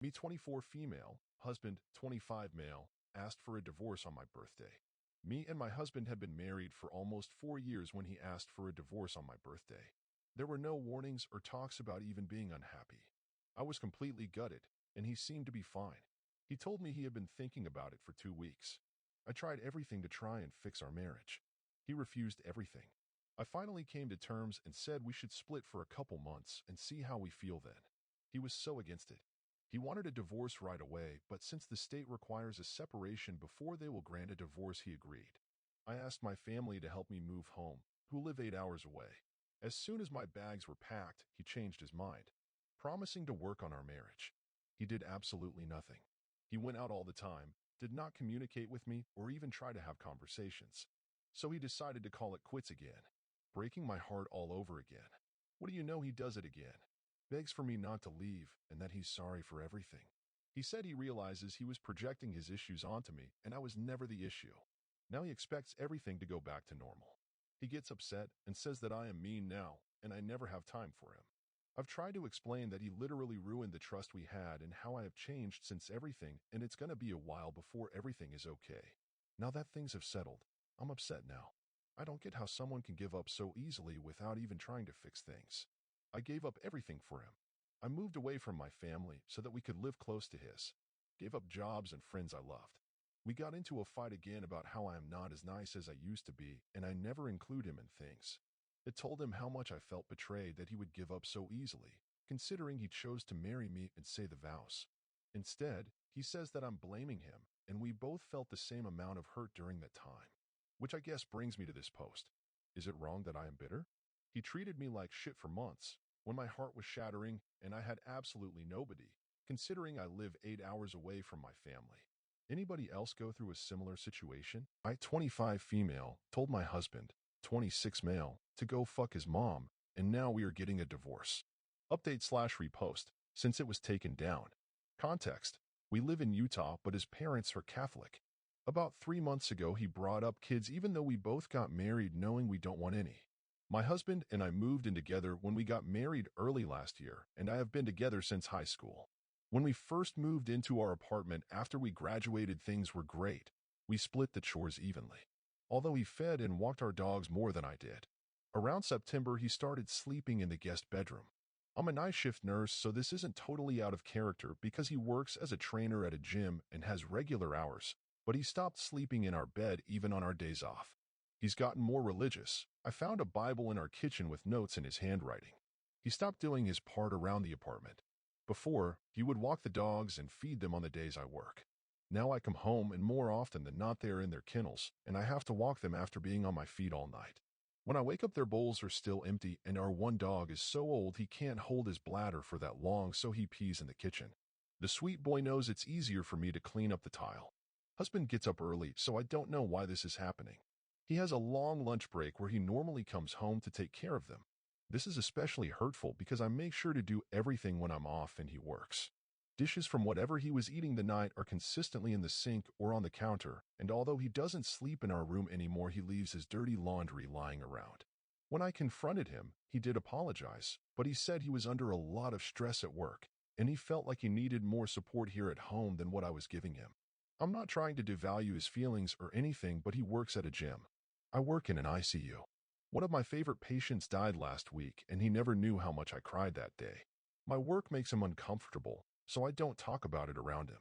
Me 24 female, husband 25 male, asked for a divorce on my birthday. Me and my husband had been married for almost 4 years when he asked for a divorce on my birthday. There were no warnings or talks about even being unhappy. I was completely gutted, and he seemed to be fine. He told me he had been thinking about it for 2 weeks. I tried everything to try and fix our marriage. He refused everything. I finally came to terms and said we should split for a couple months and see how we feel then. He was so against it. He wanted a divorce right away, but since the state requires a separation before they will grant a divorce, he agreed. I asked my family to help me move home, who live 8 hours away. As soon as my bags were packed, he changed his mind, promising to work on our marriage. He did absolutely nothing. He went out all the time, did not communicate with me or even try to have conversations. So he decided to call it quits again, breaking my heart all over again. What do you know, he does it again. Begs for me not to leave and that he's sorry for everything. He said he realizes he was projecting his issues onto me and I was never the issue. Now he expects everything to go back to normal. He gets upset and says that I am mean now and I never have time for him. I've tried to explain that he literally ruined the trust we had and how I have changed since everything, and it's gonna be a while before everything is okay. Now that things have settled, I'm upset now. I don't get how someone can give up so easily without even trying to fix things. I gave up everything for him. I moved away from my family so that we could live close to his. Gave up jobs and friends I loved. We got into a fight again about how I am not as nice as I used to be, and I never include him in things. It told him how much I felt betrayed that he would give up so easily, considering he chose to marry me and say the vows. Instead, he says that I'm blaming him, and we both felt the same amount of hurt during that time. Which I guess brings me to this post. Is it wrong that I am bitter? He treated me like shit for months, when my heart was shattering and I had absolutely nobody, considering I live 8 hours away from my family. Anybody else go through a similar situation? I, 25 female, told my husband, 26 male, to go fuck his mom, and now we are getting a divorce. Update/repost, since it was taken down. Context: we live in Utah, but his parents are Catholic. About 3 months ago, he brought up kids even though we both got married knowing we don't want any. My husband and I moved in together when we got married early last year, and I have been together since high school. When we first moved into our apartment after we graduated, things were great. We split the chores evenly. Although he fed and walked our dogs more than I did. Around September, he started sleeping in the guest bedroom. I'm a night shift nurse, so this isn't totally out of character because he works as a trainer at a gym and has regular hours, but he stopped sleeping in our bed even on our days off. He's gotten more religious. I found a Bible in our kitchen with notes in his handwriting. He stopped doing his part around the apartment. Before, he would walk the dogs and feed them on the days I work. Now I come home and more often than not they are in their kennels, and I have to walk them after being on my feet all night. When I wake up, their bowls are still empty, and our one dog is so old he can't hold his bladder for that long, so he pees in the kitchen. The sweet boy knows it's easier for me to clean up the tile. Husband gets up early, so I don't know why this is happening. He has a long lunch break where he normally comes home to take care of them. This is especially hurtful because I make sure to do everything when I'm off and he works. Dishes from whatever he was eating the night are consistently in the sink or on the counter, and although he doesn't sleep in our room anymore, he leaves his dirty laundry lying around. When I confronted him, he did apologize, but he said he was under a lot of stress at work, and he felt like he needed more support here at home than what I was giving him. I'm not trying to devalue his feelings or anything, but he works at a gym. I work in an ICU. One of my favorite patients died last week, and he never knew how much I cried that day. My work makes him uncomfortable, so I don't talk about it around him.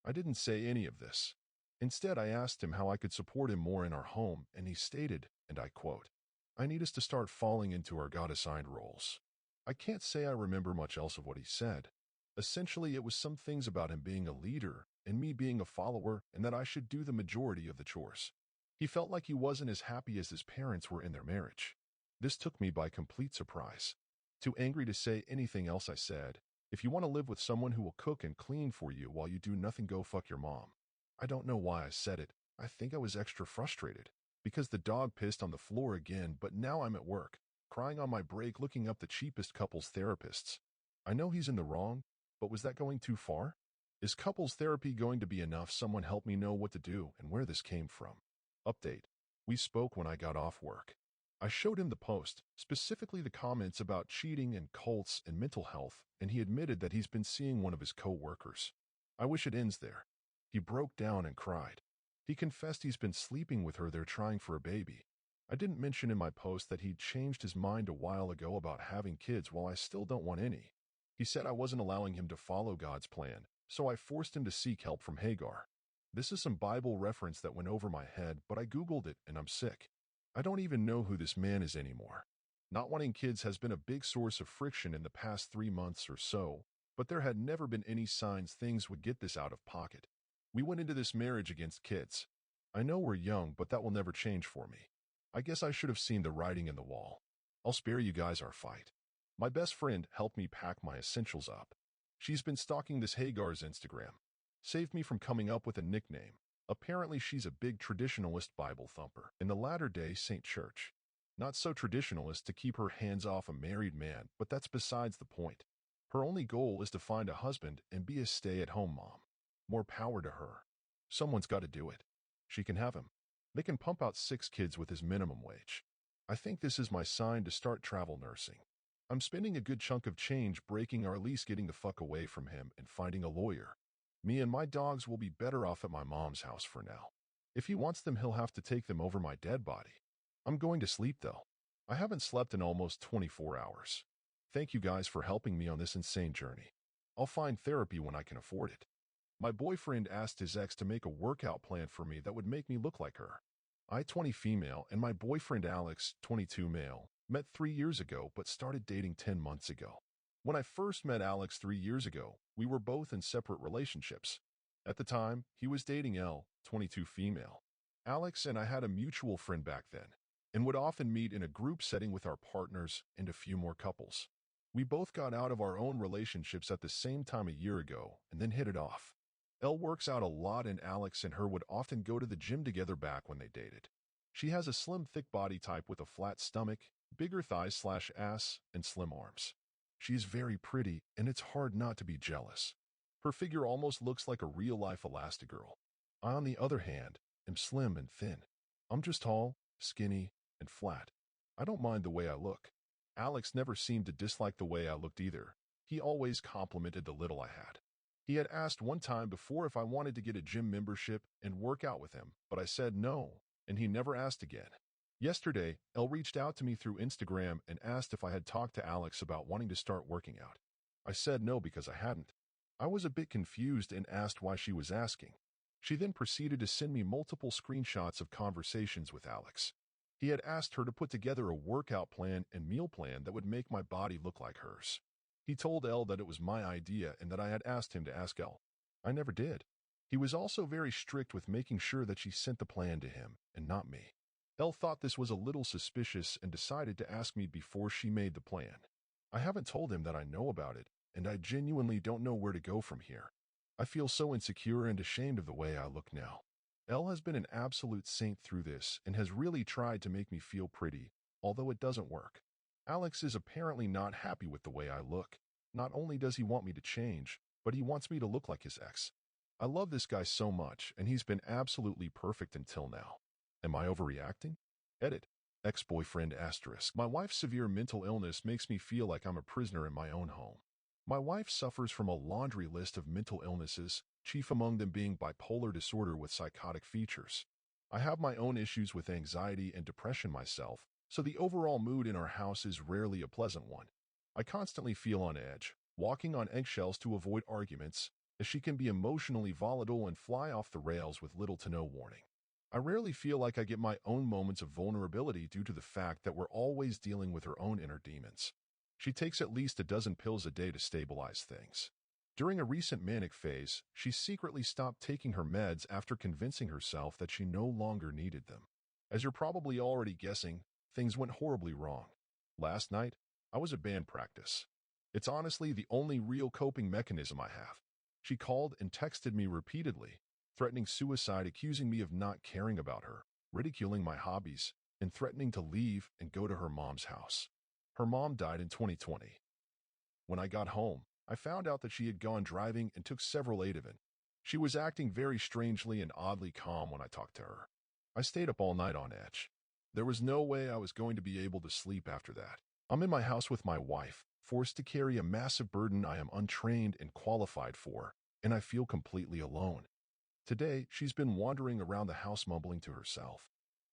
I didn't say any of this. Instead, I asked him how I could support him more in our home, and he stated, and I quote, "I need us to start falling into our God-assigned roles." I can't say I remember much else of what he said. Essentially, it was some things about him being a leader and me being a follower, and that I should do the majority of the chores. He felt like he wasn't as happy as his parents were in their marriage. This took me by complete surprise. Too angry to say anything else, I said, "If you want to live with someone who will cook and clean for you while you do nothing, go fuck your mom." I don't know why I said it. I think I was extra frustrated because the dog pissed on the floor again, but now I'm at work, crying on my break looking up the cheapest couples therapists. I know he's in the wrong, but was that going too far? Is couples therapy going to be enough? Someone help me know what to do and where this came from. Update. We spoke when I got off work. I showed him the post, specifically the comments about cheating and cults and mental health, and he admitted that he's been seeing one of his co-workers. I wish it ends there. He broke down and cried. He confessed he's been sleeping with her. They're trying for a baby. I didn't mention in my post that he'd changed his mind a while ago about having kids while I still don't want any. He said I wasn't allowing him to follow God's plan, so I forced him to seek help from Hagar. This is some Bible reference that went over my head, but I Googled it and I'm sick. I don't even know who this man is anymore. Not wanting kids has been a big source of friction in the past 3 months or so, but there had never been any signs things would get this out of pocket. We went into this marriage against kids. I know we're young, but that will never change for me. I guess I should have seen the writing in the wall. I'll spare you guys our fight. My best friend helped me pack my essentials up. She's been stalking this Hagar's Instagram. Saved me from coming up with a nickname. Apparently she's a big traditionalist Bible thumper in the Latter-day Saint Church. Not so traditionalist to keep her hands off a married man, but that's besides the point. Her only goal is to find a husband and be a stay-at-home mom. More power to her. Someone's got to do it. She can have him. They can pump out 6 kids with his minimum wage. I think this is my sign to start travel nursing. I'm spending a good chunk of change breaking or at least getting the fuck away from him and finding a lawyer. Me and my dogs will be better off at my mom's house for now. If he wants them, he'll have to take them over my dead body. I'm going to sleep, though. I haven't slept in almost 24 hours. Thank you guys for helping me on this insane journey. I'll find therapy when I can afford it. My boyfriend asked his ex to make a workout plan for me that would make me look like her. I, 20 female, and my boyfriend Alex, 22 male, met 3 years ago but started dating 10 months ago. When I first met Alex 3 years ago, we were both in separate relationships. At the time, he was dating L, 22 female. Alex and I had a mutual friend back then, and would often meet in a group setting with our partners and a few more couples. We both got out of our own relationships at the same time a year ago and then hit it off. Elle works out a lot and Alex and her would often go to the gym together back when they dated. She has a slim, thick body type with a flat stomach, bigger thighs/ass, and slim arms. She's very pretty, and it's hard not to be jealous. Her figure almost looks like a real-life Elastigirl. I, on the other hand, am slim and thin. I'm just tall, skinny, and flat. I don't mind the way I look. Alex never seemed to dislike the way I looked either. He always complimented the little I had. He had asked one time before if I wanted to get a gym membership and work out with him, but I said no, and he never asked again. Yesterday, Elle reached out to me through Instagram and asked if I had talked to Alex about wanting to start working out. I said no because I hadn't. I was a bit confused and asked why she was asking. She then proceeded to send me multiple screenshots of conversations with Alex. He had asked her to put together a workout plan and meal plan that would make my body look like hers. He told Elle that it was my idea and that I had asked him to ask Elle. I never did. He was also very strict with making sure that she sent the plan to him and not me. Elle thought this was a little suspicious and decided to ask me before she made the plan. I haven't told him that I know about it, and I genuinely don't know where to go from here. I feel so insecure and ashamed of the way I look now. Elle has been an absolute saint through this and has really tried to make me feel pretty, although it doesn't work. Alex is apparently not happy with the way I look. Not only does he want me to change, but he wants me to look like his ex. I love this guy so much, and he's been absolutely perfect until now. Am I overreacting? Edit. Ex-boyfriend *. My wife's severe mental illness makes me feel like I'm a prisoner in my own home. My wife suffers from a laundry list of mental illnesses, chief among them being bipolar disorder with psychotic features. I have my own issues with anxiety and depression myself, so the overall mood in our house is rarely a pleasant one. I constantly feel on edge, walking on eggshells to avoid arguments, as she can be emotionally volatile and fly off the rails with little to no warning. I rarely feel like I get my own moments of vulnerability due to the fact that we're always dealing with her own inner demons. She takes at least a dozen pills a day to stabilize things. During a recent manic phase, she secretly stopped taking her meds after convincing herself that she no longer needed them. As you're probably already guessing, things went horribly wrong. Last night, I was at band practice. It's honestly the only real coping mechanism I have. She called and texted me repeatedly, threatening suicide, accusing me of not caring about her, ridiculing my hobbies, and threatening to leave and go to her mom's house. Her mom died in 2020. When I got home, I found out that she had gone driving and took several Ativan. She was acting very strangely and oddly calm when I talked to her. I stayed up all night on edge. There was no way I was going to be able to sleep after that. I'm in my house with my wife, forced to carry a massive burden I am untrained and qualified for, and I feel completely alone. Today, she's been wandering around the house mumbling to herself.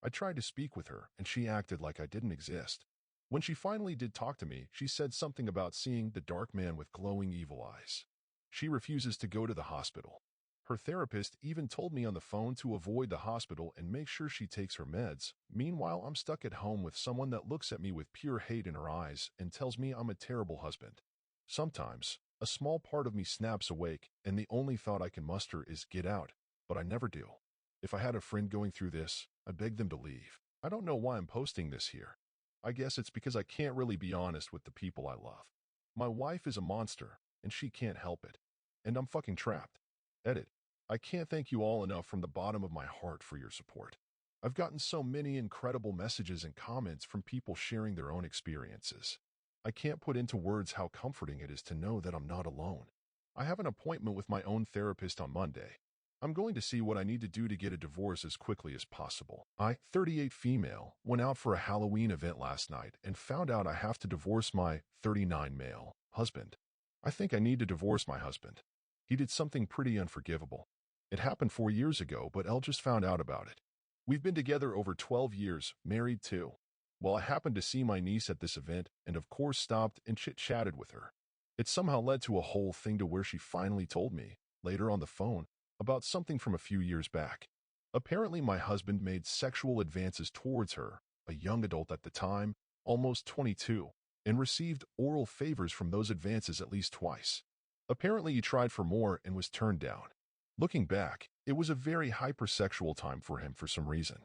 I tried to speak with her, and she acted like I didn't exist. When she finally did talk to me, she said something about seeing the dark man with glowing evil eyes. She refuses to go to the hospital. Her therapist even told me on the phone to avoid the hospital and make sure she takes her meds. Meanwhile, I'm stuck at home with someone that looks at me with pure hate in her eyes and tells me I'm a terrible husband. Sometimes, a small part of me snaps awake, and the only thought I can muster is get out, but I never do. If I had a friend going through this, I'd beg them to leave. I don't know why I'm posting this here. I guess it's because I can't really be honest with the people I love. My wife is a monster, and she can't help it. And I'm fucking trapped. Edit. I can't thank you all enough from the bottom of my heart for your support. I've gotten so many incredible messages and comments from people sharing their own experiences. I can't put into words how comforting it is to know that I'm not alone. I have an appointment with my own therapist on Monday. I'm going to see what I need to do to get a divorce as quickly as possible. I, 38 female, went out for a Halloween event last night and found out I have to divorce my 39 male husband. I think I need to divorce my husband. He did something pretty unforgivable. It happened 4 years ago, but Elle just found out about it. We've been together over 12 years, married too. Well, I happened to see my niece at this event and of course stopped and chit-chatted with her. It somehow led to a whole thing to where she finally told me, later on the phone, about something from a few years back. Apparently my husband made sexual advances towards her, a young adult at the time, almost 22, and received oral favors from those advances at least twice. Apparently he tried for more and was turned down. Looking back, it was a very hypersexual time for him for some reason.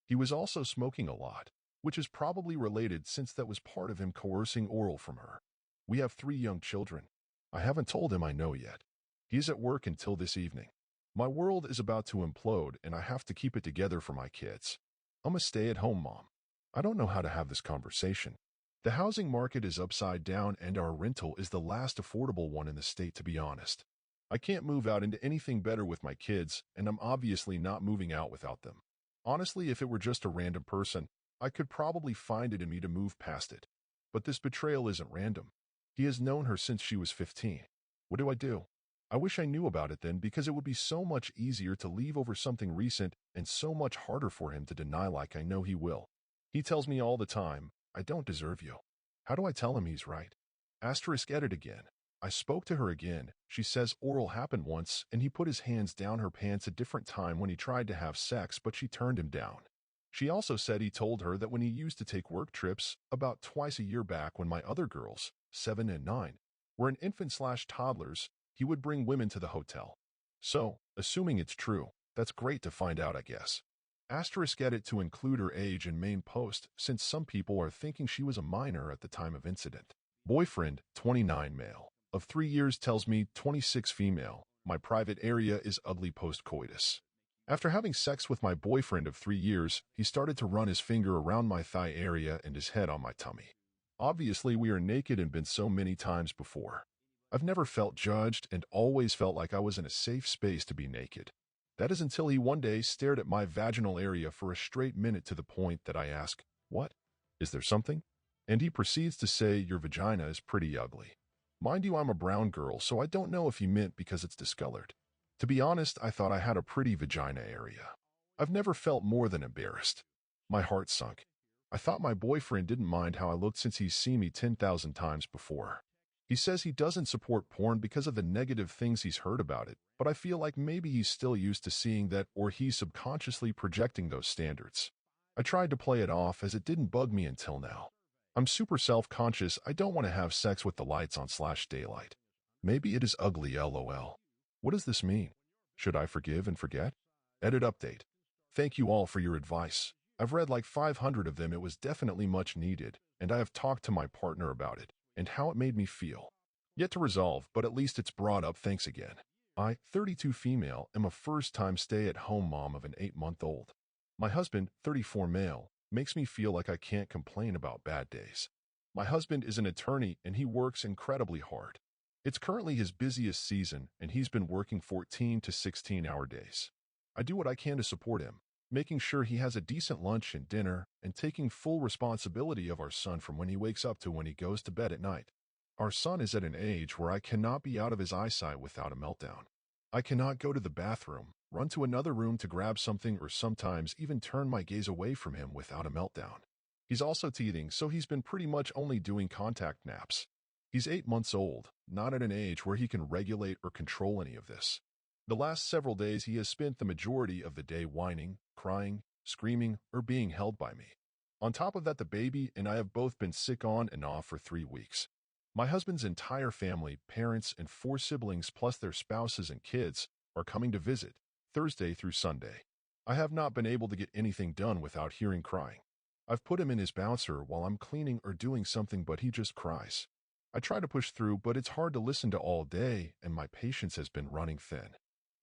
He was also smoking a lot, which is probably related since that was part of him coercing oral from her. We have 3 young children. I haven't told him I know yet. He's at work until this evening. My world is about to implode and I have to keep it together for my kids. I'm a stay-at-home mom. I don't know how to have this conversation. The housing market is upside down and our rental is the last affordable one in the state, to be honest. I can't move out into anything better with my kids, and I'm obviously not moving out without them. Honestly, if it were just a random person, I could probably find it in me to move past it. But this betrayal isn't random. He has known her since she was 15. What do? I wish I knew about it then, because it would be so much easier to leave over something recent and so much harder for him to deny like I know he will. He tells me all the time, I don't deserve you. How do I tell him he's right? Asterisk edit again. I spoke to her again. She says oral happened once and he put his hands down her pants a different time when he tried to have sex, but she turned him down. She also said he told her that when he used to take work trips, about twice a year back when my other girls, 7 and 9, were an infant/toddlers, he would bring women to the hotel. So, assuming it's true, that's great to find out, I guess. Asterisk edit to include her age in main post, since some people are thinking she was a minor at the time of incident. Boyfriend, 29 male. Of 3 years tells me 26 female. My private area is ugly post-coitus. After having sex with my boyfriend of 3 years, he started to run his finger around my thigh area and his head on my tummy. Obviously, we are naked and been so many times before. I've never felt judged and always felt like I was in a safe space to be naked. That is until he one day stared at my vaginal area for a straight minute to the point that I ask, "What? Is there something?" And he proceeds to say, "Your vagina is pretty ugly." Mind you, I'm a brown girl, so I don't know if he meant because it's discolored. To be honest, I thought I had a pretty vagina area. I've never felt more than embarrassed. My heart sunk. I thought my boyfriend didn't mind how I looked since he's seen me 10,000 times before. He says he doesn't support porn because of the negative things he's heard about it, but I feel like maybe he's still used to seeing that, or he's subconsciously projecting those standards. I tried to play it off as it didn't bug me until now. I'm super self-conscious. I don't want to have sex with the lights on/daylight. Maybe it is ugly, lol. What does this mean? Should I forgive and forget? Edit update. Thank you all for your advice. I've read like 500 of them. It was definitely much needed, and I have talked to my partner about it and how it made me feel. Yet to resolve, but at least it's brought up. Thanks again. I, 32 female, am a first-time stay-at-home mom of an 8-month-old. My husband, 34 male, makes me feel like I can't complain about bad days. My husband is an attorney and he works incredibly hard. It's currently his busiest season and he's been working 14 to 16-hour days. I do what I can to support him. making sure he has a decent lunch and dinner, and taking full responsibility of our son from when he wakes up to when he goes to bed at night. Our son is at an age where I cannot be out of his eyesight without a meltdown. I cannot go to the bathroom, run to another room to grab something, or sometimes even turn my gaze away from him without a meltdown. He's also teething, so he's been pretty much only doing contact naps. He's 8 months old, not at an age where he can regulate or control any of this. The last several days he has spent the majority of the day whining, crying, screaming, or being held by me. On top of that, the baby and I have both been sick on and off for 3 weeks. My husband's entire family, parents, and 4 siblings plus their spouses and kids, are coming to visit, Thursday through Sunday. I have not been able to get anything done without hearing crying. I've put him in his bouncer while I'm cleaning or doing something, but he just cries. I try to push through, but it's hard to listen to all day, and my patience has been running thin.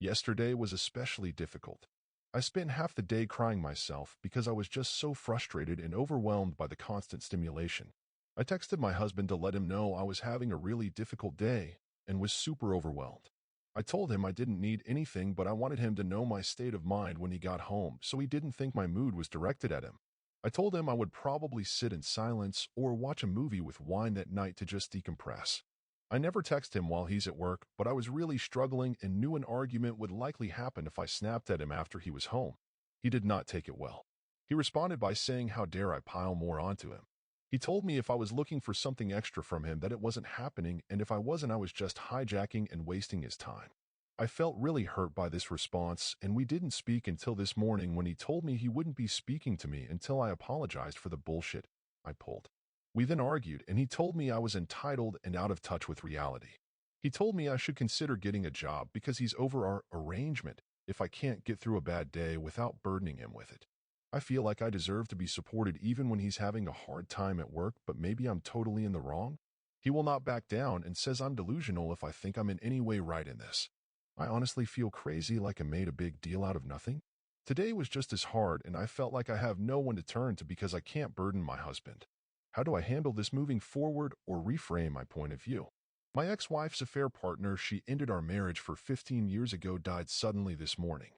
Yesterday was especially difficult. I spent half the day crying myself because I was just so frustrated and overwhelmed by the constant stimulation. I texted my husband to let him know I was having a really difficult day and was super overwhelmed. I told him I didn't need anything, but I wanted him to know my state of mind when he got home so he didn't think my mood was directed at him. I told him I would probably sit in silence or watch a movie with wine that night to just decompress. I never text him while he's at work, but I was really struggling and knew an argument would likely happen if I snapped at him after he was home. He did not take it well. He responded by saying how dare I pile more onto him. He told me if I was looking for something extra from him that it wasn't happening, and if I wasn't, I was just hijacking and wasting his time. I felt really hurt by this response, and we didn't speak until this morning when he told me he wouldn't be speaking to me until I apologized for the bullshit I pulled. We then argued, and he told me I was entitled and out of touch with reality. He told me I should consider getting a job because he's over our arrangement if I can't get through a bad day without burdening him with it. I feel like I deserve to be supported even when he's having a hard time at work, but maybe I'm totally in the wrong. He will not back down and says I'm delusional if I think I'm in any way right in this. I honestly feel crazy, like I made a big deal out of nothing. Today was just as hard, and I felt like I have no one to turn to because I can't burden my husband. How do I handle this moving forward or reframe my point of view? My ex-wife's affair partner she ended our marriage for 15 years ago died suddenly this morning.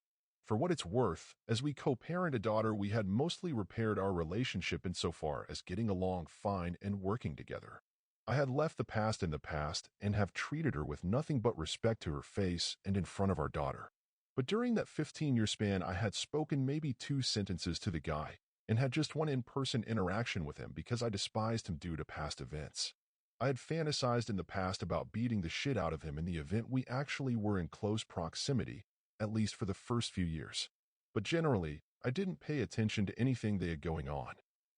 For what it's worth, as we co-parent a daughter, we had mostly repaired our relationship insofar as getting along fine and working together. I had left the past in the past and have treated her with nothing but respect to her face and in front of our daughter. But during that 15-year span, I had spoken maybe 2 sentences to the guy and had just one in-person interaction with him because I despised him due to past events. I had fantasized in the past about beating the shit out of him in the event we actually were in close proximity, at least for the first few years. But generally, I didn't pay attention to anything they had going on.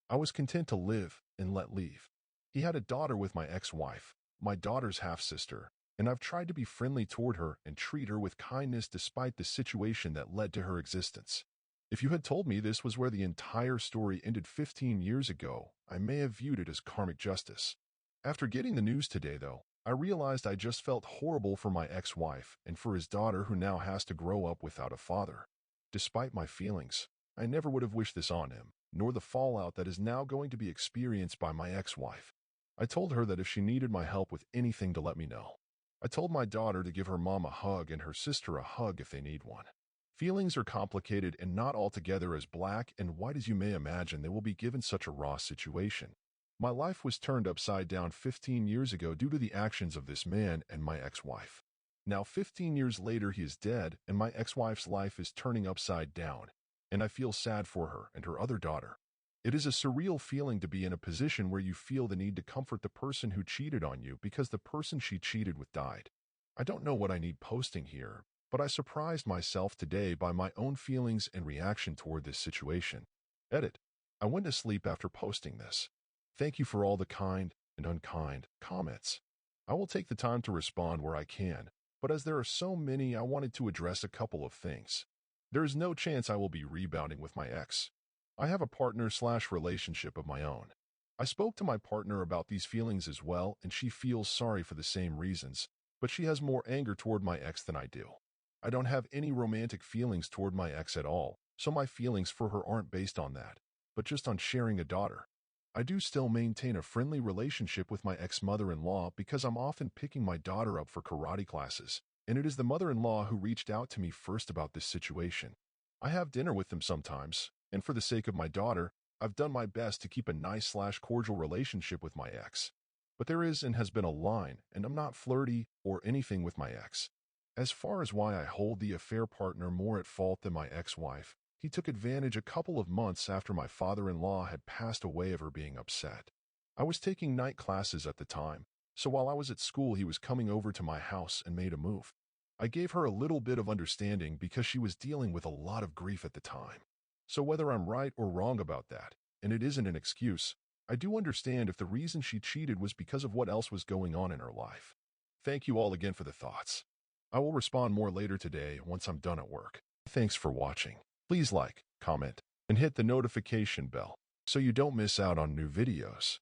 I was content to live and let leave. He had a daughter with my ex-wife, my daughter's half-sister, and I've tried to be friendly toward her and treat her with kindness despite the situation that led to her existence. If you had told me this was where the entire story ended 15 years ago, I may have viewed it as karmic justice. After getting the news today, though, I realized I just felt horrible for my ex-wife and for his daughter who now has to grow up without a father. Despite my feelings, I never would have wished this on him, nor the fallout that is now going to be experienced by my ex-wife. I told her that if she needed my help with anything to let me know. I told my daughter to give her mom a hug and her sister a hug if they need one. Feelings are complicated and not altogether as black and white as you may imagine they will be given such a raw situation. My life was turned upside down 15 years ago due to the actions of this man and my ex-wife. Now 15 years later he is dead and my ex-wife's life is turning upside down, and I feel sad for her and her other daughter. It is a surreal feeling to be in a position where you feel the need to comfort the person who cheated on you because the person she cheated with died. I don't know what I need posting here, but I surprised myself today by my own feelings and reaction toward this situation. Edit. I went to sleep after posting this. Thank you for all the kind and unkind comments. I will take the time to respond where I can, but as there are so many, I wanted to address a couple of things. There is no chance I will be rebounding with my ex. I have a partner/relationship of my own. I spoke to my partner about these feelings as well, and she feels sorry for the same reasons, but she has more anger toward my ex than I do. I don't have any romantic feelings toward my ex at all, so my feelings for her aren't based on that, but just on sharing a daughter. I do still maintain a friendly relationship with my ex-mother-in-law because I'm often picking my daughter up for karate classes, and it is the mother-in-law who reached out to me first about this situation. I have dinner with them sometimes, and for the sake of my daughter, I've done my best to keep a nice/cordial relationship with my ex. But there is and has been a line, and I'm not flirty or anything with my ex. As far as why I hold the affair partner more at fault than my ex-wife, he took advantage a couple of months after my father-in-law had passed away of her being upset. I was taking night classes at the time, so while I was at school he was coming over to my house and made a move. I gave her a little bit of understanding because she was dealing with a lot of grief at the time. So whether I'm right or wrong about that, and it isn't an excuse, I do understand if the reason she cheated was because of what else was going on in her life. Thank you all again for the thoughts. I will respond more later today once I'm done at work. Thanks for watching. Please like, comment, and hit the notification bell so you don't miss out on new videos.